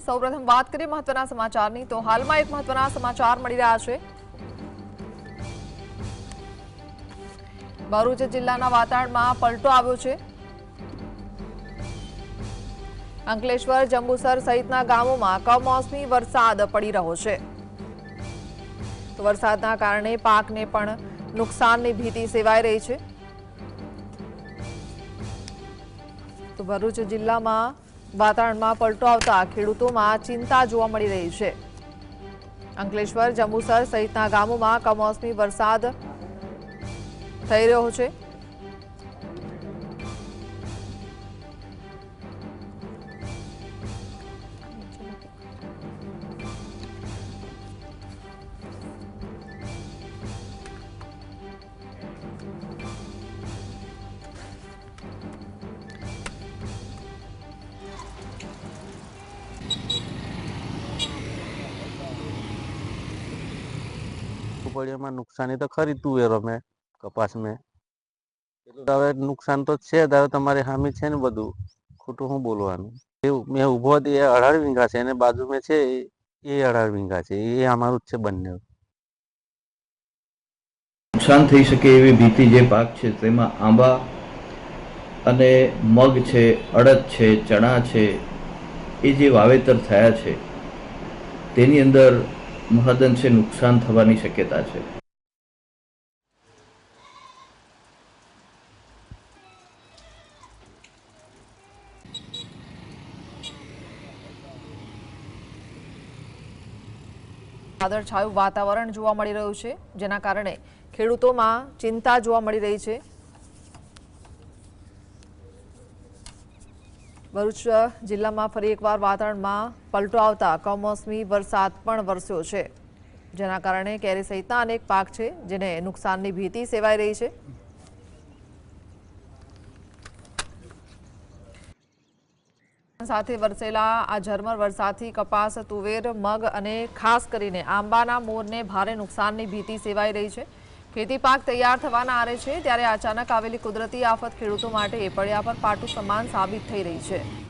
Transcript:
સૌપ્રથમ વાત કરીએ મહત્વના સમાચારની તો હાલમાં એક મહત્વના સમાચાર મળી રહ્યા છે। ભરૂચ જિલ્લાના વાતાવરણમાં પલટો આવ્યો છે। અંકલેશ્વર, જંબુસર સહિતના ગામોમાં કમોસમી વરસાદ પડી રહ્યો છે। તો વરસાદના કારણે પાકને પણ નુકસાનની ભીતિ સેવાઈ રહી છે। તો ભરૂચ જિલ્લામાં વાતાવરણમાં પલટો આવતા ખેડૂતોમાં ચિંતા જોવા મળી રહી છે। અંકલેશ્વર, જંબુસર સહિતના ગામોમાં કમોસમી વરસાદ થઈ રહ્યો છે। में नुकसानी तो खरी तुवेरो में कपास में હવે નુકસાન તો છે ધારો તમારે હામી છે ને બધું ખોટું હું બોલવાનું મેં ઉભો એ 18 વીઘા છે અને બાજુમાં છે એ 18 વીઘા છે એ અમારું જ છે બંને નુકસાન થઈ શકે એવી ભીતિ જે પાક છે તેમાં આંબા અને મગ છે, અડદ છે, ચણા છે એ જે વાવેતર થયા છે તેની અંદર મહદઅંશે નુકસાન થવાની શક્યતા છે। વાદળછાયું વાતાવરણ જોવા મળી રહ્યું છે જેના કારણે ખેડૂતોમાં ચિંતા જોવા મળી રહી છે। ભરૂચ જિલ્લામાં ફરી એકવાર વાતાવરણમાં પલટો આવતા કમોસમી વરસાદ પણ વરસ્યો છે જેના કારણે કેરી સહિતના અનેક પાક છે જેને નુકસાનની ભીતિ સેવાઈ રહી છે। સાથે વરસેલા આ ઝરમર વરસાદથી કપાસ, તુવેર, મગ અને ખાસ કરીને આંબાના મોરને ભારે નુકસાનની ભીતિ સેવાઈ રહી છે। ખેતી પાક તૈયાર થવાના આરે છે ત્યારે અચાનક આવેલી કુદરતી આફત ખેડૂતો માટે પડ્યા પર પાટું સમાન સાબિત થઈ રહી છે।